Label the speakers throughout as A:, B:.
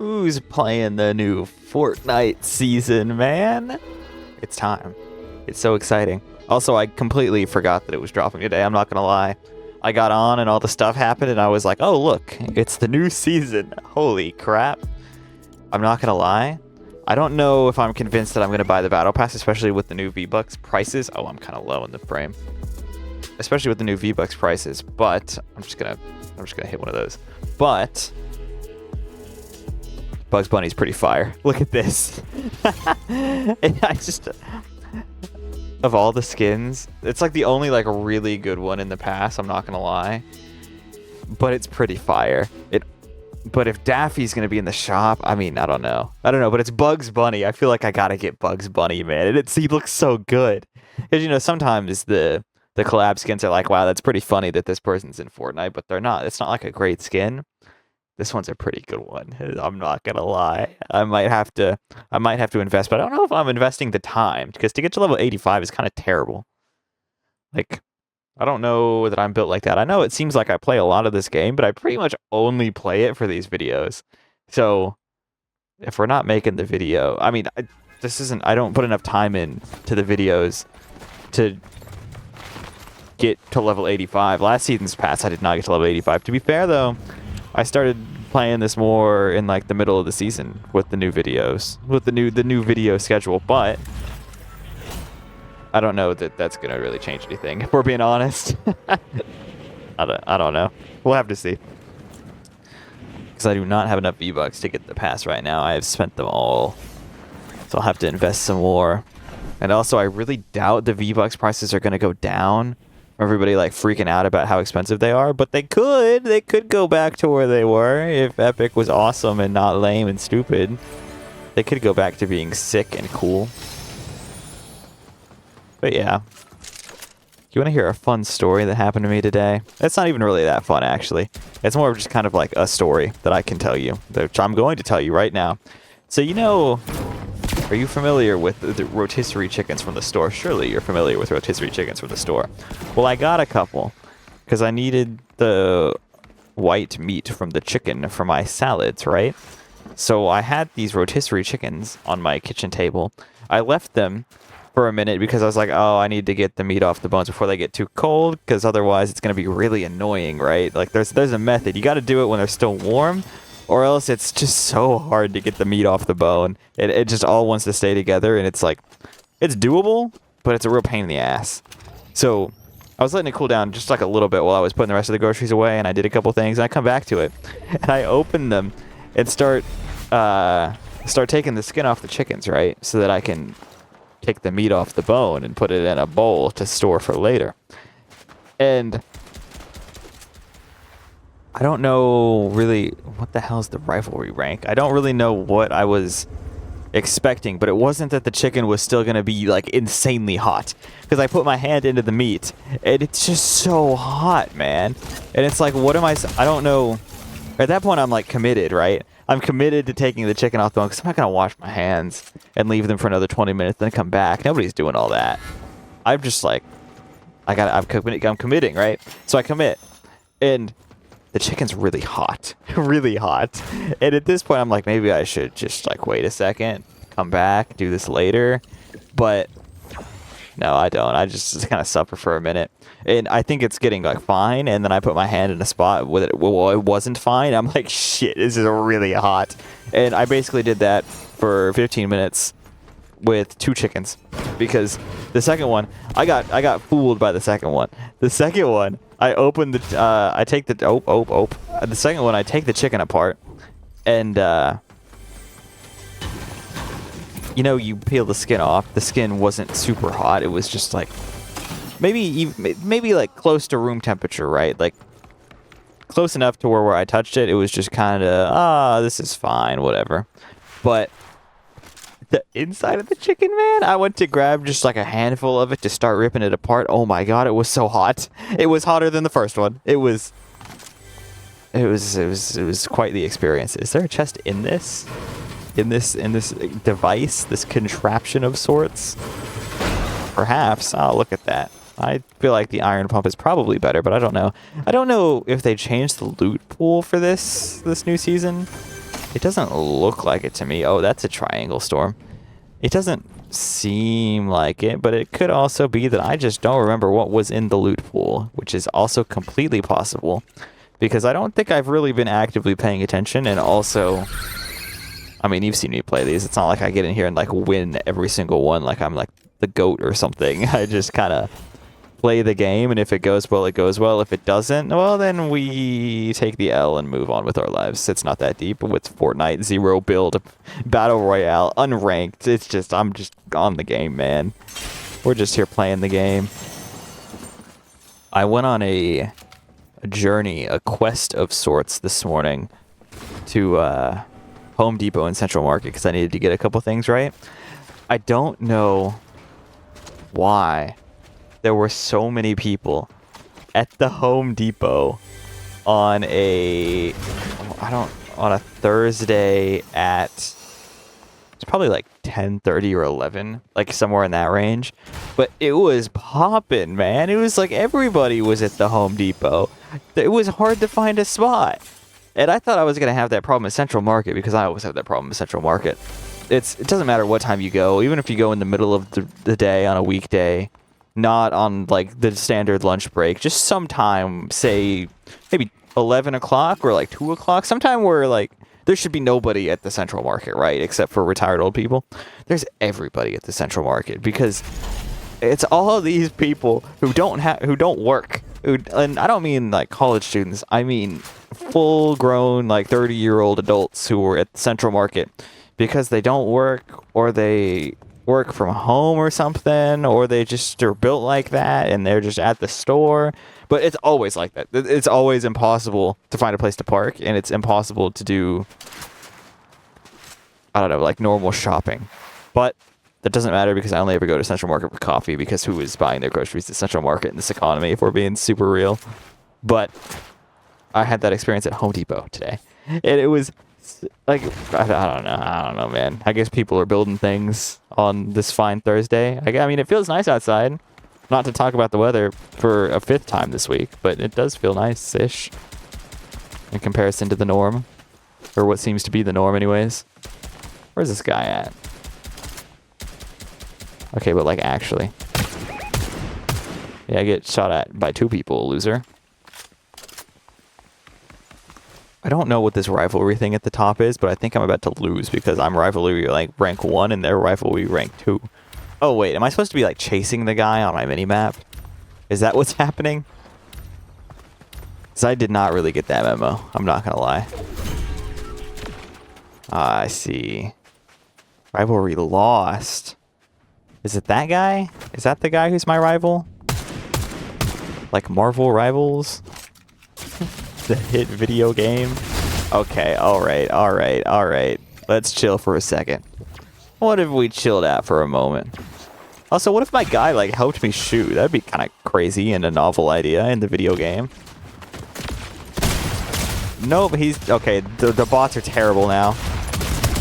A: Who's playing the new Fortnite season, man? It's time. It's so exciting. Also, I completely forgot that it was dropping today. I'm not gonna lie. I got on and all the stuff happened and I was like, oh look, it's the new season. Holy crap. I'm not gonna lie. I don't know if I'm convinced that I'm gonna buy the battle pass, especially with the new V-Bucks prices. Oh, I'm kind of low in the frame. Especially with the new V-Bucks prices, but I'm just gonna hit one of those. But Bugs Bunny's pretty fire. Look at this. I just, of all the skins, it's like the only like really good one in the past, I'm not gonna lie. But it's pretty fire. But if Daffy's gonna be in the shop, I mean, I don't know, but it's Bugs Bunny. I feel like I gotta get Bugs Bunny, man. And he looks so good. Because, you know, sometimes the collab skins are like, wow, that's pretty funny that this person's in Fortnite, but they're not. It's not like a great skin. This one's a pretty good one. I'm not gonna lie. I might have to invest, but I don't know if I'm investing the time, because to get to level 85 is kind of terrible. Like, I don't know that I'm built like that. I know it seems like I play a lot of this game, but I pretty much only play it for these videos. So if we're not making the video, I mean, I don't put enough time in to the videos to get to level 85. Last season's pass, I did not get to level 85. To be fair, though, I started playing this more in like the middle of the season with the new videos, with the new video schedule, but I don't know that that's gonna really change anything, if we're being honest. I don't know. We'll have to see. Because I do not have enough V-Bucks to get the pass right now. I have spent them all. So I'll have to invest some more. And also, I really doubt the V-Bucks prices are gonna go down. Everybody like freaking out about how expensive they are, but they could go back to where they were if Epic was awesome and not lame and stupid. They could go back to being sick and cool. But yeah, you want to hear a fun story that happened to me today? It's not even really that fun, actually. It's more of just kind of like a story that I can tell you, which I'm going to tell you right now. So, you know, are you familiar with the rotisserie chickens from the store? Surely you're familiar with rotisserie chickens from the store. Well, I got a couple because I needed the white meat from the chicken for my salads, right? So I had these rotisserie chickens on my kitchen table. I left them for a minute because I was like, oh, I need to get the meat off the bones before they get too cold, because otherwise it's going to be really annoying, right? Like there's a method. You got to do it when they're still warm, or else it's just so hard to get the meat off the bone. It just all wants to stay together, and it's like, it's doable, but it's a real pain in the ass. So I was letting it cool down just like a little bit while I was putting the rest of the groceries away, and I did a couple things, and I come back to it, and I open them and start taking the skin off the chickens, right? So that I can take the meat off the bone and put it in a bowl to store for later. And I don't know really what the hell is the rivalry rank. I don't really know what I was expecting, but it wasn't that the chicken was still going to be like insanely hot, because I put my hand into the meat and it's just so hot, man. And it's like, what am I don't know. At that point, I'm like committed, right? I'm committed to taking the chicken off the bone, because I'm not going to wash my hands and leave them for another 20 minutes, then come back. Nobody's doing all that. I'm just like, I'm committing, right? So I commit. And the chicken's really hot. Really hot. And at this point, I'm like, maybe I should just like wait a second, come back, do this later. But no, I don't. I just kind of suffer for a minute. And I think it's getting like fine, and then I put my hand in a spot with it. Well, it wasn't fine. I'm like, shit, this is really hot. And I basically did that for 15 minutes with 2 chickens, because the second one, I got fooled by the second one. The second one, I opened the the second one, I take the chicken apart, and you know, you peel the skin off. The skin wasn't super hot. It was just like maybe like close to room temperature, right? Like close enough to where I touched it, it was just kind of, this is fine, whatever. But the inside of the chicken, man, I went to grab just like a handful of it to start ripping it apart. Oh my god, it was so hot. It was hotter than the first one. It was quite the experience. Is there a chest in this? In this device, this contraption of sorts? Perhaps. Oh, look at that. I feel like the iron pump is probably better, but I don't know. I don't know if they changed the loot pool for this new season. It doesn't look like it to me. Oh, that's a triangle storm. It doesn't seem like it, but it could also be that I just don't remember what was in the loot pool, which is also completely possible, because I don't think I've really been actively paying attention. And also, I mean, you've seen me play these. It's not like I get in here and like win every single one like I'm like the GOAT or something. I just kind of play the game, and if it goes well, it goes well. If it doesn't, well, then we take the L and move on with our lives. It's not that deep. With Fortnite, 0 build, battle royale, unranked. It's just, I'm just on the game, man. We're just here playing the game. I went on a journey, a quest of sorts this morning to Home Depot and Central Market because I needed to get a couple things right. I don't know why there were so many people at the Home Depot on a Thursday at, it's probably like 10:30 or 11, like somewhere in that range. But it was popping, man. It was like everybody was at the Home Depot. It was hard to find a spot. And I thought I was going to have that problem at Central Market because I always have that problem at Central Market. It doesn't matter what time you go, even if you go in the middle of the day on a weekday, not on like the standard lunch break, just sometime, say maybe 11 o'clock or like 2 o'clock, sometime where like there should be nobody at the Central Market, right? Except for retired old people. There's everybody at the Central Market because it's all these people who don't work. And I don't mean like college students. I mean full grown like 30-year-old adults who are at the Central Market because they don't work, or they work from home or something, or they just are built like that and they're just at the store. But it's always like that. It's always impossible to find a place to park, and it's impossible to do, I don't know, like normal shopping. But that doesn't matter because I only ever go to Central Market for coffee, because who is buying their groceries at Central Market in this economy, if we're being super real? But I had that experience at Home Depot today, and it was like, I don't know, man. I guess people are building things on this fine Thursday. I mean, it feels nice outside. Not to talk about the weather for a 5th time this week, but it does feel nice-ish in comparison to the norm, or what seems to be the norm anyways. Where's this guy at? Okay, but like actually. Yeah, I get shot at by 2 people, loser. I don't know what this rivalry thing at the top is, but I think I'm about to lose because I'm rivalry like rank 1 and they're rivalry rank 2. Oh wait, am I supposed to be like chasing the guy on my minimap? Is that what's happening? Because I did not really get that memo. I'm not gonna lie. I see. Rivalry lost. Is it that guy? Is that the guy who's my rival? Like Marvel Rivals? The hit video game? Okay, alright. Let's chill for a second. What if we chilled out for a moment? Also, what if my guy like helped me shoot? That'd be kind of crazy and a novel idea in the video game. Nope, he's... Okay, the bots are terrible now.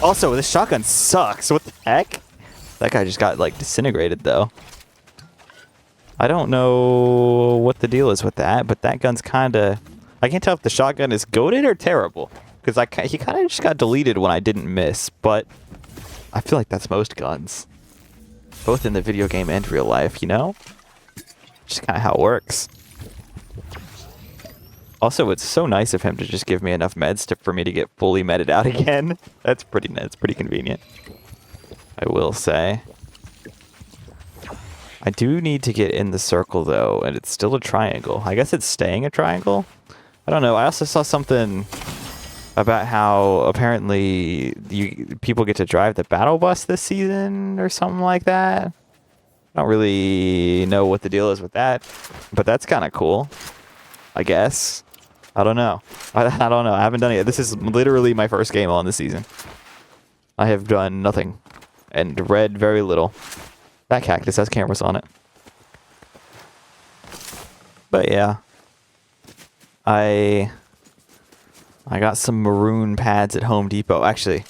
A: Also, this shotgun sucks. What the heck? That guy just got like disintegrated though. I don't know what the deal is with that, but that gun's kind of... I can't tell if the shotgun is goated or terrible, because he kind of just got deleted when I didn't miss, but I feel like that's most guns. Both in the video game and real life, you know? Just kind of how it works. Also, it's so nice of him to just give me enough meds for me to get fully medded out again. That's pretty convenient, I will say. I do need to get in the circle, though, and it's still a triangle. I guess it's staying a triangle? I don't know. I also saw something about how apparently people get to drive the battle bus this season or something like that. I don't really know what the deal is with that, but that's kind of cool, I guess. I don't know. I don't know. I haven't done it yet. This is literally my first game on the season. I have done nothing and read very little. That cactus has cameras on it. But yeah. I got some maroon pads at Home Depot. Actually,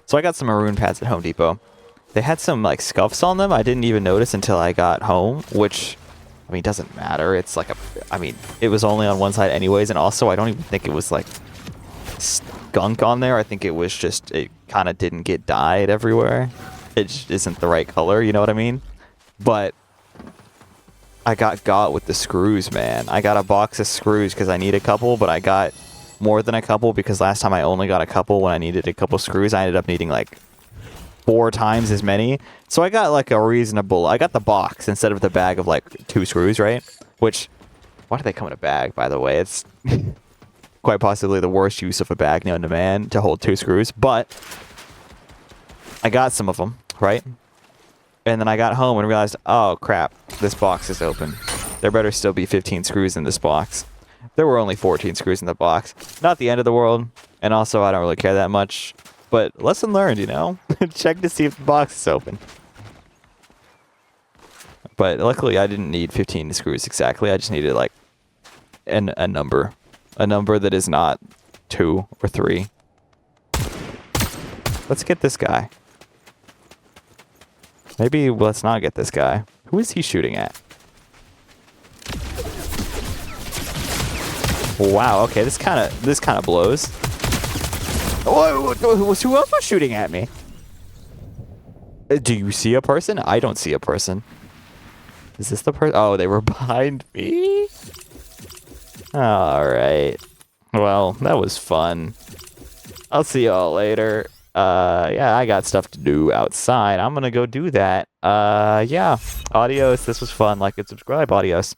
A: so I got some maroon pads at Home Depot. They had some like scuffs on them. I didn't even notice until I got home, which, I mean, doesn't matter. It's like it was only on one side anyways, and also I don't even think it was like skunk on there. I think it was just, it kind of didn't get dyed everywhere. It just isn't the right color, you know what I mean? But I got with the screws, man. I got a box of screws because I need a couple, but I got more than a couple because last time I only got a couple when I needed a couple screws. I ended up needing like 4 times as many. So I got like a reasonable, I got the box instead of the bag of like 2 screws, right? Which, why do they come in a bag, by the way? It's quite possibly the worst use of a bag known to man to hold 2 screws, but I got some of them, right? And then I got home and realized, oh crap, this box is open. There better still be 15 screws in this box. There were only 14 screws in the box. Not the end of the world, and also I don't really care that much. But lesson learned, you know? Check to see if the box is open. But luckily I didn't need 15 screws exactly. I just needed like a number. A number that is not 2 or 3. Let's get this guy. Maybe let's not get this guy. Who is he shooting at? Wow, okay, this kind of blows. Whoa, who else was shooting at me? Do you see a person? I don't see a person. Is this the person? Oh, they were behind me? Alright. Well, that was fun. I'll see y'all later. Yeah, I got stuff to do outside. I'm gonna go do that. Yeah. Adios. This was fun. Like and subscribe. Adios.